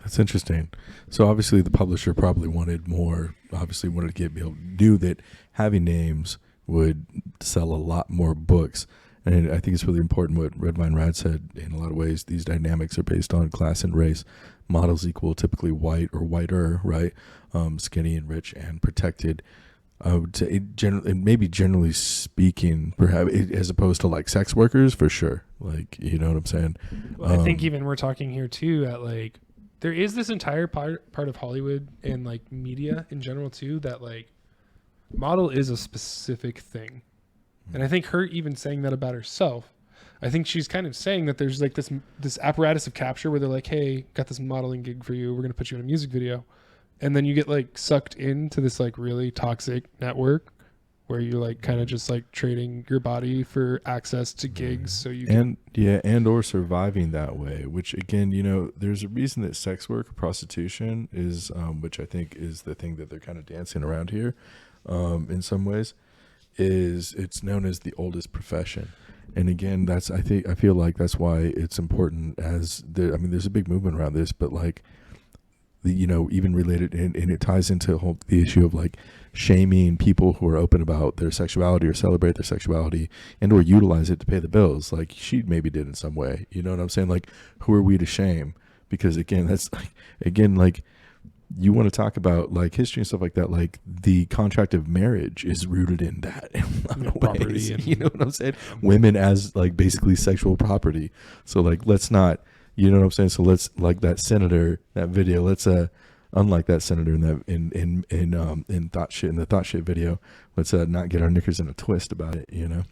That's interesting. So obviously the publisher probably wanted more, knew that having names would sell a lot more books. And I think it's really important what Red Vine Rad said. In a lot of ways, these dynamics are based on class and race. Models equal typically white or whiter, right? Skinny and rich and protected. Generally speaking, perhaps as opposed to like sex workers, for sure. Like, you know what I'm saying? Well, I think even we're talking here too at like, there is this entire part of Hollywood and like media in general too, that like model is a specific thing. And I think her even saying that about herself, I think she's kind of saying that there's like this apparatus of capture where they're like, hey, got this modeling gig for you. We're going to put you in a music video. And then you get like sucked into this like really toxic network where you're like kind of just like trading your body for access to gigs. So you and or surviving that way, which again, you know, there's a reason that sex work, prostitution is, which I think is the thing that they're kind of dancing around here in some ways, is it's known as the oldest profession. And again, I feel like that's why it's important there's a big movement around this, but like, even related, and it ties into the issue of like shaming people who are open about their sexuality or celebrate their sexuality and or utilize it to pay the bills, like she maybe did in some way. You know what I'm saying? Like, who are we to shame? Because again, that's like you want to talk about like history and stuff like that. Like the contract of marriage is rooted in that property. You know what I'm saying? Women as like basically sexual property. So like, let's not. You know what I'm saying? So let's, like that senator, that video, let's unlike that senator in that in the thought shit video, let's not get our knickers in a twist about it, you know?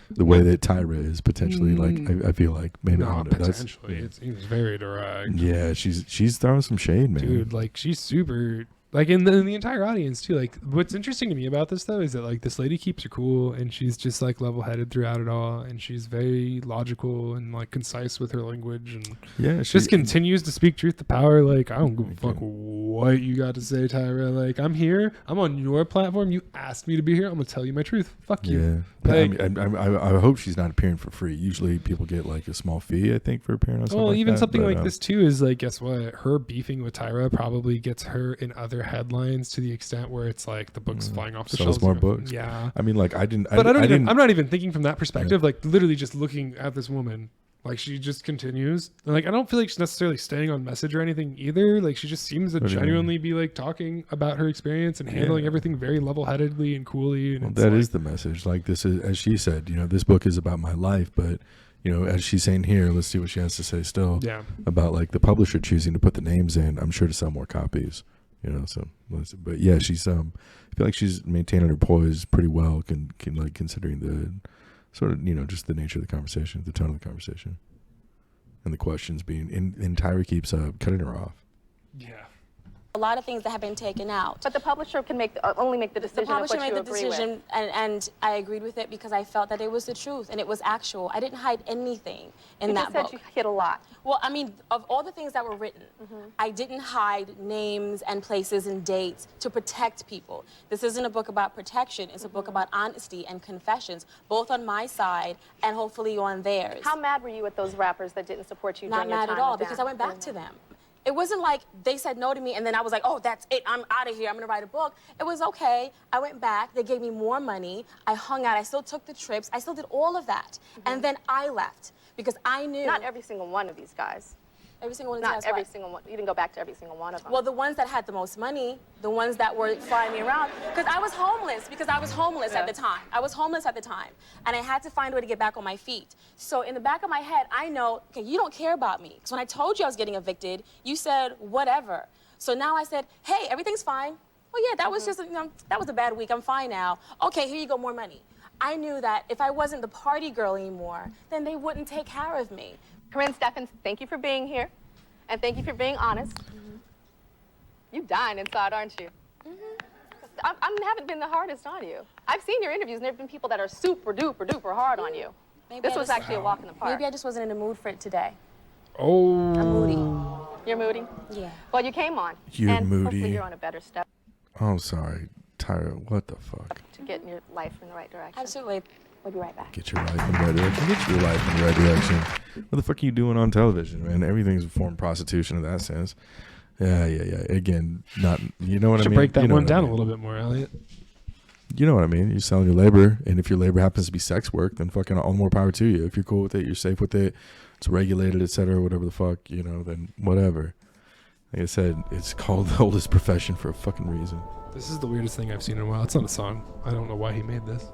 The way that Tyra is potentially like I feel like maybe potentially. It seems very direct. Yeah, she's throwing some shade, man. Dude, like she's super like in the entire audience too. Like what's interesting to me about this though is that like this lady keeps her cool and she's just like level-headed throughout it all, and she's very logical and like concise with her language, and she just continues to speak truth to power. Like, I don't give a fuck what you got to say, Tyra. Like, I'm here, I'm on your platform, you asked me to be here, I'm gonna tell you my truth. Fuck you. Like, I hope she's not appearing for free. Usually people get like a small fee, I think, for appearing on something like even that, something like this too is like, guess what, her beefing with Tyra probably gets her in other headlines to the extent where it's like the book's flying off the shelves. More books. Yeah. I mean, like I'm not even thinking from that perspective. Yeah. Like literally just looking at this woman, like she just continues. And like I don't feel like she's necessarily staying on message or anything either. Like she just seems to genuinely be like talking about her experience and handling everything very level-headedly and coolly. And that is the message. Like this is, as she said, you know, this book is about my life, but you know, as she's saying here, let's see what she has to say still about like the publisher choosing to put the names in, I'm sure to sell more copies. You know, so but yeah, she's I feel like she's maintaining her poise pretty well, can like considering the sort of, you know, just the nature of the conversation, the tone of the conversation, and the questions being. And Tyra keeps cutting her off. Yeah. A lot of things that have been taken out. But the publisher can only make the decision. The publisher made the decision, with. and I agreed with it because I felt that it was the truth and it was actual. I didn't hide anything in that book. You said you hid a lot. Well, I mean, of all the things that were written, I didn't hide names and places and dates to protect people. This isn't a book about protection. It's a book about honesty and confessions, both on my side and hopefully on theirs. How mad were you at those rappers that didn't support you during your time? Not mad at all, because I went back to them. It wasn't like they said no to me and then I was like, oh, that's it, I'm out of here, I'm gonna write a book. It was okay, I went back, they gave me more money, I hung out, I still took the trips, I still did all of that. And then I left because I knew. Not every single one of these guys. Every single one of these guys. Not every single one. You didn't go back to every single one of them. Well, the ones that had the most money, the ones that were flying me around, because I was homeless at the time. I was homeless at the time. And I had to find a way to get back on my feet. So in the back of my head, I know, okay, you don't care about me. Because when I told you I was getting evicted, you said, whatever. So now I said, hey, everything's fine. Well, yeah, that was just, you know, that was a bad week. I'm fine now. Okay, here you go, more money. I knew that if I wasn't the party girl anymore, then they wouldn't take care of me. Corinne Steffens, thank you for being here. And thank you for being honest. You're dying inside, aren't you? I haven't been the hardest on you. I've seen your interviews, and there have been people that are super duper duper hard on you. Maybe this was actually a walk in the park. Maybe I just wasn't in the mood for it today. Oh. I'm moody. You're moody? Yeah. Well, you came on. You're moody. Hopefully you're on a better step. Oh, sorry. Tyra, what the fuck? To get your life in the right direction. Absolutely. We'll be right back. Get your life in the right direction. Get your life in the right direction. What the fuck are you doing on television, man? Everything's a form of prostitution in that sense. Yeah. Again, not, you know what I Should mean? break that You know one what I down mean. a little bit more, Elliot. You know what I mean? You're selling your labor, and if your labor happens to be sex work, then fucking all the more power to you. If you're cool with it, you're safe with it, it's regulated, etc., whatever the fuck, you know, then whatever. Like I said, it's called the oldest profession for a fucking reason. This is the weirdest thing I've seen in a while. It's not a song. I don't know why he made this.